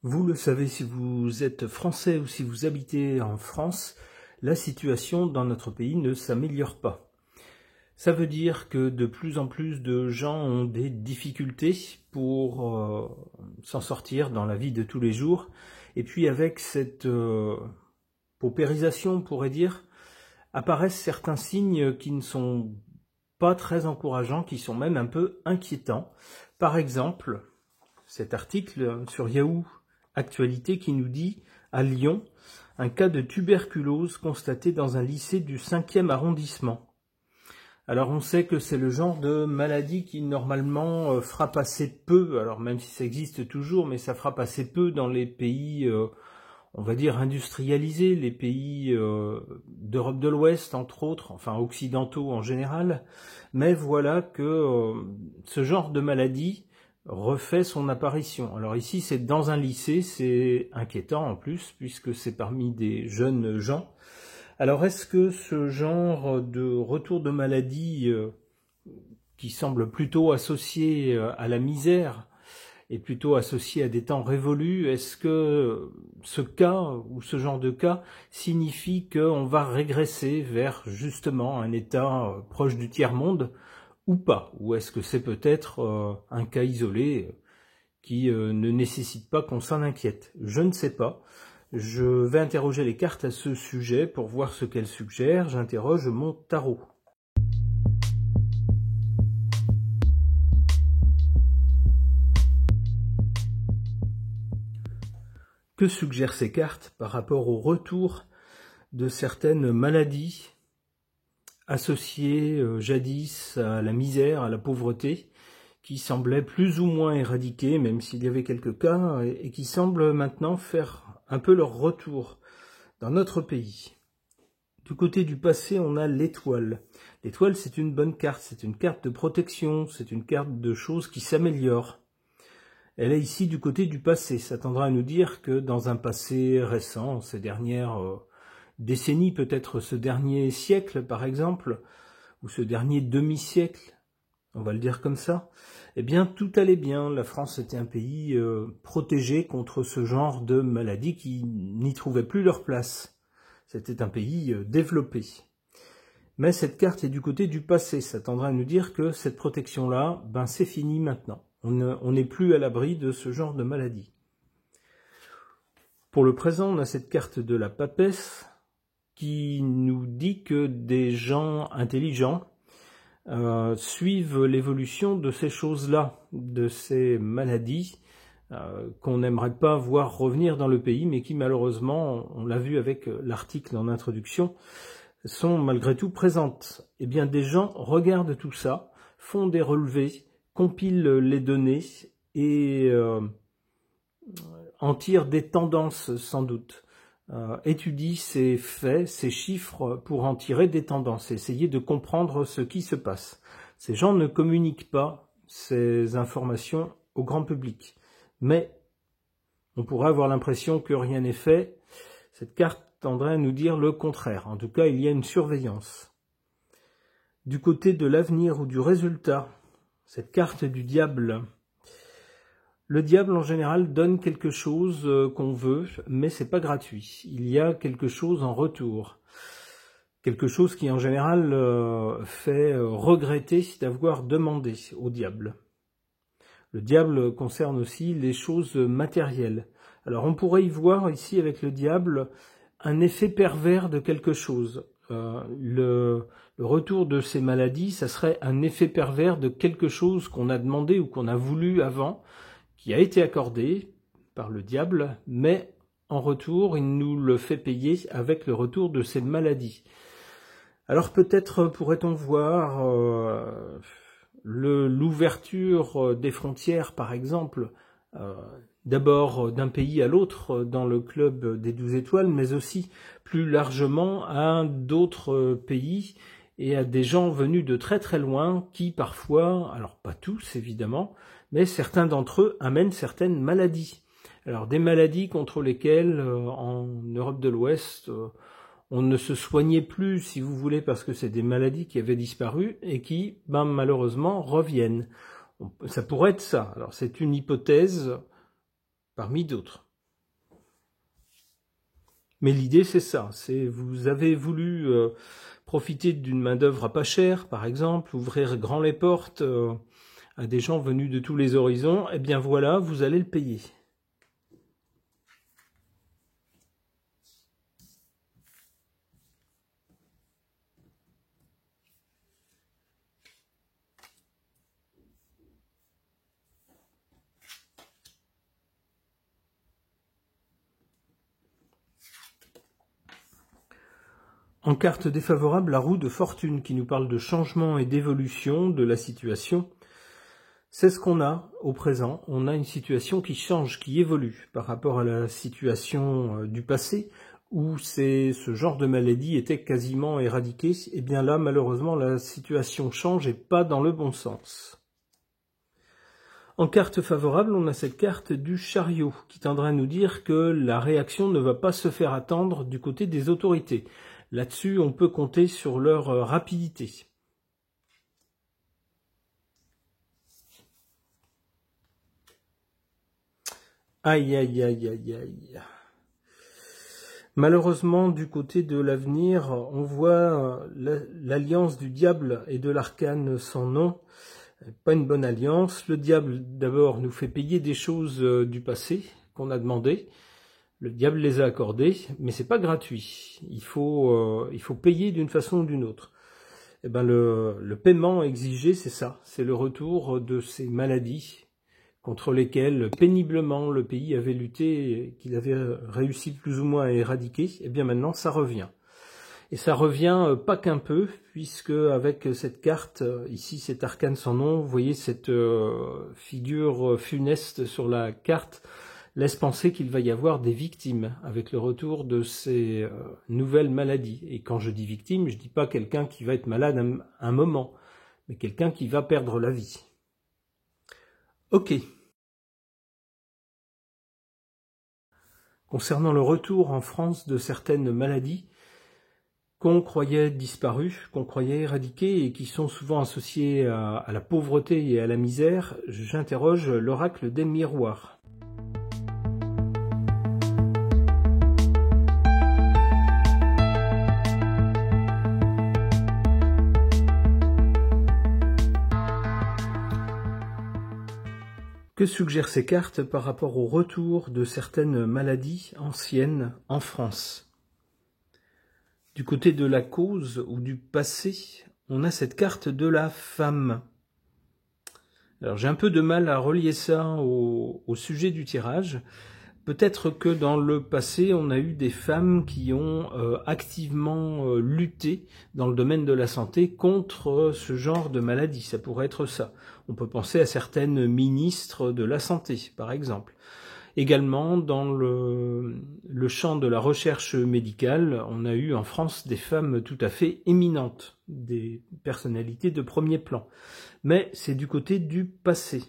Vous le savez, si vous êtes français ou si vous habitez en France, la situation dans notre pays ne s'améliore pas. Ça veut dire que de plus en plus de gens ont des difficultés pour s'en sortir dans la vie de tous les jours. Et puis avec cette paupérisation, on pourrait dire, apparaissent certains signes qui ne sont pas très encourageants, qui sont même un peu inquiétants. Par exemple, cet article sur Yahoo Actualité qui nous dit « À Lyon, un cas de tuberculose constaté dans un lycée du 5e arrondissement ». Alors on sait que c'est le genre de maladie qui normalement frappe assez peu, alors même si ça existe toujours, mais ça frappe assez peu dans les pays, on va dire, industrialisés, les pays d'Europe de l'Ouest entre autres, enfin occidentaux en général. Mais voilà que ce genre de maladie refait son apparition. Alors ici c'est dans un lycée, c'est inquiétant en plus, puisque c'est parmi des jeunes gens. Alors est-ce que ce genre de retour de maladie qui semble plutôt associé à la misère et plutôt associé à des temps révolus, est-ce que ce cas ou ce genre de cas signifie qu'on va régresser vers justement un état proche du tiers-monde ou pas? Ou est-ce que c'est peut-être un cas isolé qui ne nécessite pas qu'on s'en inquiète? Je ne sais pas. Je vais interroger les cartes à ce sujet pour voir ce qu'elles suggèrent. J'interroge mon tarot. Que suggèrent ces cartes par rapport au retour de certaines maladies associées jadis à la misère, à la pauvreté, qui semblaient plus ou moins éradiquées, même s'il y avait quelques cas, et qui semblent maintenant faire un peu leur retour dans notre pays. Du côté du passé, on a l'étoile. L'étoile, c'est une bonne carte, c'est une carte de protection, c'est une carte de choses qui s'améliorent. Elle est ici du côté du passé. Ça tendra à nous dire que dans un passé récent, ces dernières décennies, peut-être ce dernier siècle par exemple, ou ce dernier demi-siècle, on va le dire comme ça, eh bien tout allait bien. La France était un pays protégé contre ce genre de maladies qui n'y trouvaient plus leur place. C'était un pays développé. Mais cette carte est du côté du passé. Ça tendra à nous dire que cette protection-là, ben c'est fini maintenant. On n'est plus à l'abri de ce genre de maladie. Pour le présent, on a cette carte de la papesse qui nous dit que des gens intelligents suivent l'évolution de ces choses-là, de ces maladies qu'on n'aimerait pas voir revenir dans le pays, mais qui malheureusement, on l'a vu avec l'article en introduction, sont malgré tout présentes. Eh bien, des gens regardent tout ça, font des relevés, compilent les données et en tirent des tendances sans doute. Étudie ces faits, ces chiffres pour en tirer des tendances, essayer de comprendre ce qui se passe. Ces gens ne communiquent pas ces informations au grand public, mais on pourrait avoir l'impression que rien n'est fait. Cette carte tendrait à nous dire le contraire. En tout cas, il y a une surveillance. Du côté de l'avenir ou du résultat, cette carte du diable. Le diable, en général, donne quelque chose qu'on veut, mais c'est pas gratuit. Il y a quelque chose en retour. Quelque chose qui, en général, fait regretter d'avoir demandé au diable. Le diable concerne aussi les choses matérielles. Alors, on pourrait y voir ici, avec le diable, un effet pervers de quelque chose. Le retour de ces maladies, ça serait un effet pervers de quelque chose qu'on a demandé ou qu'on a voulu avant, qui a été accordé par le diable, mais en retour, il nous le fait payer avec le retour de ces maladies. Alors peut-être pourrait-on voir l'ouverture des frontières, par exemple, d'abord d'un pays à l'autre dans le club des 12 étoiles, mais aussi plus largement à d'autres pays et à des gens venus de très très loin qui parfois, alors pas tous évidemment, mais certains d'entre eux amènent certaines maladies. Alors des maladies contre lesquelles en Europe de l'Ouest on ne se soignait plus, si vous voulez, parce que c'est des maladies qui avaient disparu et qui, ben, malheureusement, reviennent. Ça pourrait être ça. Alors c'est une hypothèse parmi d'autres. Mais l'idée, c'est ça. C'est vous avez voulu profiter d'une main-d'œuvre à pas cher, par exemple, ouvrir grand les portes à des gens venus de tous les horizons. Eh bien voilà, vous allez le payer. En carte défavorable, la roue de fortune qui nous parle de changement et d'évolution de la situation. C'est ce qu'on a au présent. On a une situation qui change, qui évolue par rapport à la situation du passé où ce genre de maladie était quasiment éradiqué. Et bien là, malheureusement, la situation change et pas dans le bon sens. En carte favorable, on a cette carte du chariot qui tendrait à nous dire que la réaction ne va pas se faire attendre du côté des autorités. Là-dessus, on peut compter sur leur rapidité. Aïe, aïe, aïe, aïe, aïe. Malheureusement, du côté de l'avenir, on voit l'alliance du diable et de l'arcane sans nom. Pas une bonne alliance. Le diable, d'abord, nous fait payer des choses du passé qu'on a demandé. Le diable les a accordées, mais c'est pas gratuit. Il faut payer d'une façon ou d'une autre. Eh ben le paiement exigé, c'est ça. C'est le retour de ces maladies contre lesquelles péniblement le pays avait lutté, qu'il avait réussi plus ou moins à éradiquer. Eh bien maintenant, ça revient. Et ça revient pas qu'un peu, puisque avec cette carte, ici cet arcane sans nom, vous voyez cette figure funeste sur la carte, laisse penser qu'il va y avoir des victimes avec le retour de ces nouvelles maladies. Et quand je dis victime, je dis pas quelqu'un qui va être malade un moment, mais quelqu'un qui va perdre la vie. Ok. Concernant le retour en France de certaines maladies qu'on croyait disparues, qu'on croyait éradiquées et qui sont souvent associées à la pauvreté et à la misère, j'interroge l'oracle des miroirs. Que suggèrent ces cartes par rapport au retour de certaines maladies anciennes en France? Du côté de la cause ou du passé, on a cette carte de la femme. Alors j'ai un peu de mal à relier ça au sujet du tirage. Peut-être que dans le passé, on a eu des femmes qui ont activement lutté dans le domaine de la santé contre ce genre de maladie. Ça pourrait être ça. On peut penser à certaines ministres de la santé, par exemple. Également, dans le champ de la recherche médicale, on a eu en France des femmes tout à fait éminentes, des personnalités de premier plan. Mais c'est du côté du passé.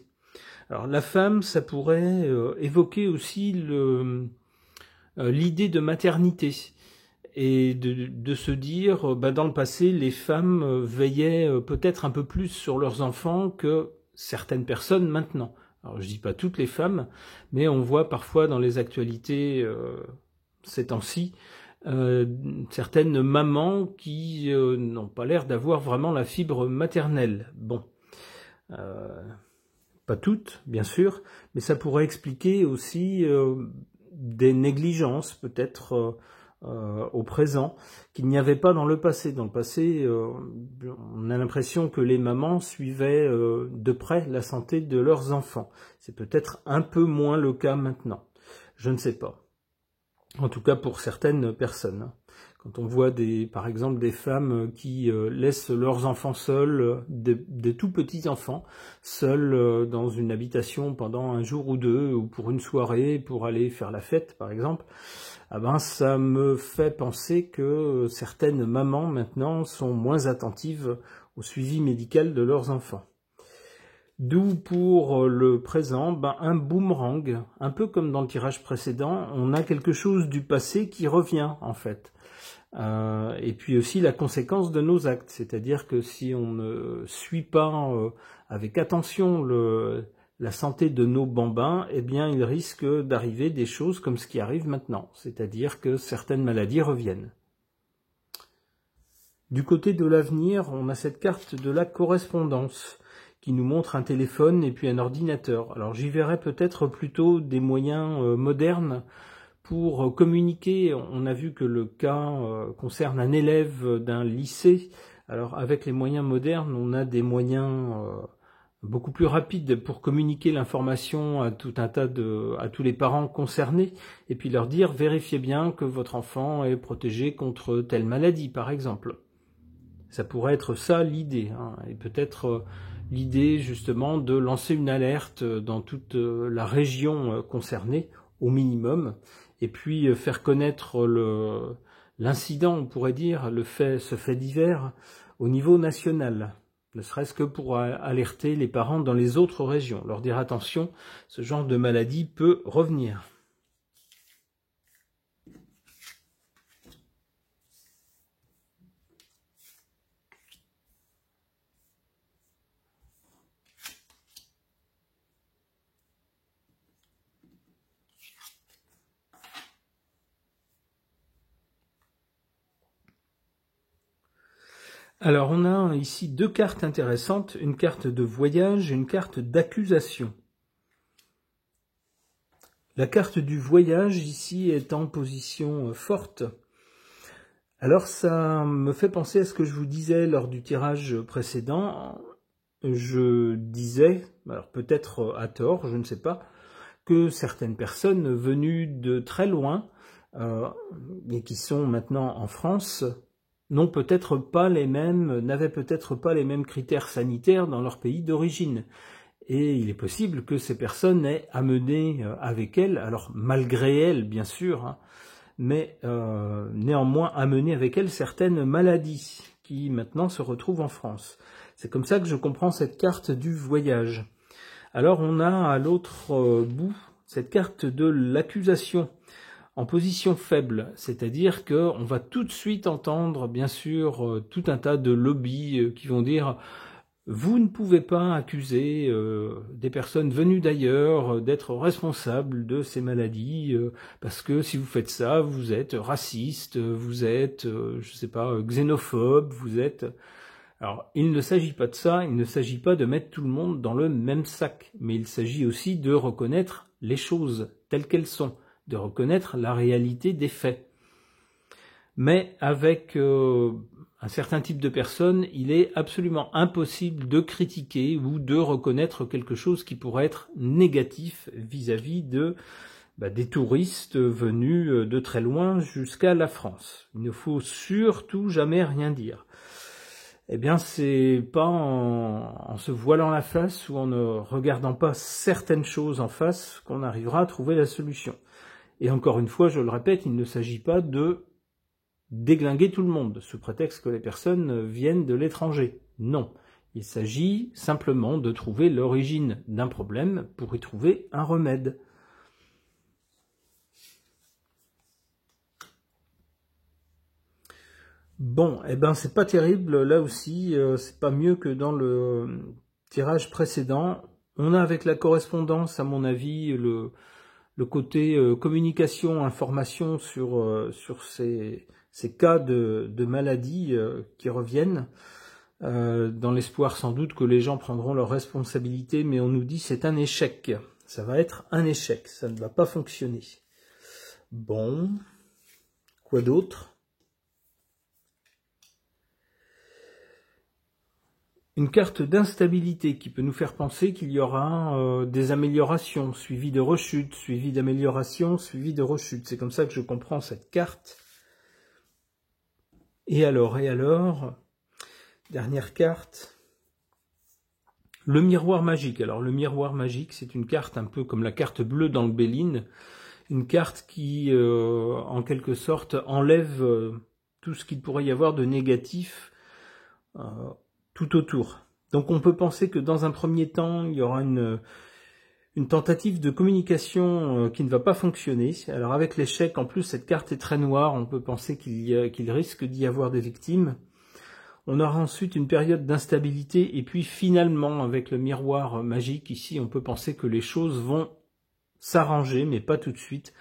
Alors la femme, ça pourrait évoquer aussi l'idée de maternité et de se dire, dans le passé, les femmes veillaient peut-être un peu plus sur leurs enfants que certaines personnes maintenant. Alors je dis pas toutes les femmes, mais on voit parfois dans les actualités ces temps-ci certaines mamans qui n'ont pas l'air d'avoir vraiment la fibre maternelle. Bon. Pas toutes, bien sûr, mais ça pourrait expliquer aussi des négligences, peut-être au présent, qu'il n'y avait pas dans le passé. Dans le passé, on a l'impression que les mamans suivaient de près la santé de leurs enfants. C'est peut-être un peu moins le cas maintenant. Je ne sais pas. En tout cas pour certaines personnes. Quand on voit par exemple des femmes qui laissent leurs enfants seuls, des tout petits enfants, seuls dans une habitation pendant un jour ou deux, ou pour une soirée, pour aller faire la fête par exemple, ça me fait penser que certaines mamans maintenant sont moins attentives au suivi médical de leurs enfants. D'où pour le présent, un boomerang, un peu comme dans le tirage précédent, on a quelque chose du passé qui revient en fait. Et puis aussi la conséquence de nos actes, c'est-à-dire que si on ne suit pas avec attention la santé de nos bambins, eh bien il risque d'arriver des choses comme ce qui arrive maintenant, c'est-à-dire que certaines maladies reviennent. Du côté de l'avenir, on a cette carte de la correspondance qui nous montre un téléphone et puis un ordinateur. Alors j'y verrais peut-être plutôt des moyens modernes pour communiquer. On a vu que le cas concerne un élève d'un lycée. Alors avec les moyens modernes, on a des moyens beaucoup plus rapides pour communiquer l'information à tout un tas à tous les parents concernés et puis leur dire vérifiez bien que votre enfant est protégé contre telle maladie par exemple. Ça pourrait être ça l'idée, hein, et peut-être l'idée justement de lancer une alerte dans toute la région concernée au minimum et puis faire connaître l'incident, on pourrait dire, ce fait divers au niveau national, ne serait-ce que pour alerter les parents dans les autres régions, leur dire attention, ce genre de maladie peut revenir. Alors on a ici deux cartes intéressantes, une carte de voyage et une carte d'accusation. La carte du voyage ici est en position forte. Alors ça me fait penser à ce que je vous disais lors du tirage précédent. Je disais, alors peut-être à tort, je ne sais pas, que certaines personnes venues de très loin et qui sont maintenant en France n'avaient peut-être pas les mêmes critères sanitaires dans leur pays d'origine. Et il est possible que ces personnes aient amené avec elles, alors malgré elles bien sûr, hein, mais néanmoins amené avec elles certaines maladies qui maintenant se retrouvent en France. C'est comme ça que je comprends cette carte du voyage. Alors on a à l'autre bout cette carte de l'accusation en position faible, c'est-à-dire qu'on va tout de suite entendre bien sûr tout un tas de lobbies qui vont dire vous ne pouvez pas accuser des personnes venues d'ailleurs d'être responsables de ces maladies parce que si vous faites ça, vous êtes raciste, vous êtes, je sais pas, xénophobe, vous êtes... Alors, il ne s'agit pas de ça, il ne s'agit pas de mettre tout le monde dans le même sac, mais il s'agit aussi de reconnaître les choses telles qu'elles sont, de reconnaître la réalité des faits. Mais avec un certain type de personnes, il est absolument impossible de critiquer ou de reconnaître quelque chose qui pourrait être négatif vis-à-vis des touristes venus de très loin jusqu'à la France. Il ne faut surtout jamais rien dire. Eh bien, c'est pas en se voilant la face ou en ne regardant pas certaines choses en face qu'on arrivera à trouver la solution. Et encore une fois, je le répète, il ne s'agit pas de déglinguer tout le monde, sous prétexte que les personnes viennent de l'étranger. Non, il s'agit simplement de trouver l'origine d'un problème pour y trouver un remède. Bon, eh ben c'est pas terrible, là aussi, c'est pas mieux que dans le tirage précédent. On a avec la correspondance, à mon avis, le côté communication, information sur ces cas de maladies qui reviennent, dans l'espoir sans doute que les gens prendront leurs responsabilités, mais on nous dit c'est un échec. Ça va être un échec, ça ne va pas fonctionner. Bon, quoi d'autre ? Une carte d'instabilité qui peut nous faire penser qu'il y aura des améliorations, suivies de rechutes, suivies d'améliorations, suivies de rechutes. C'est comme ça que je comprends cette carte. Et alors, dernière carte, le miroir magique. Alors le miroir magique, c'est une carte un peu comme la carte bleue dans le Béline, une carte qui, en quelque sorte, enlève tout ce qu'il pourrait y avoir de négatif tout autour. Donc on peut penser que dans un premier temps, il y aura une tentative de communication qui ne va pas fonctionner. Alors avec l'échec, en plus cette carte est très noire, on peut penser qu'il risque d'y avoir des victimes. On aura ensuite une période d'instabilité et puis finalement, avec le miroir magique, ici on peut penser que les choses vont s'arranger, mais pas tout de suite,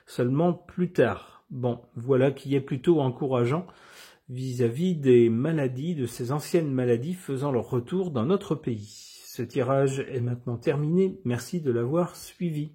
seulement plus tard. Bon, voilà qui est plutôt encourageant vis-à-vis des maladies, de ces anciennes maladies faisant leur retour dans notre pays. Ce tirage est maintenant terminé, merci de l'avoir suivi.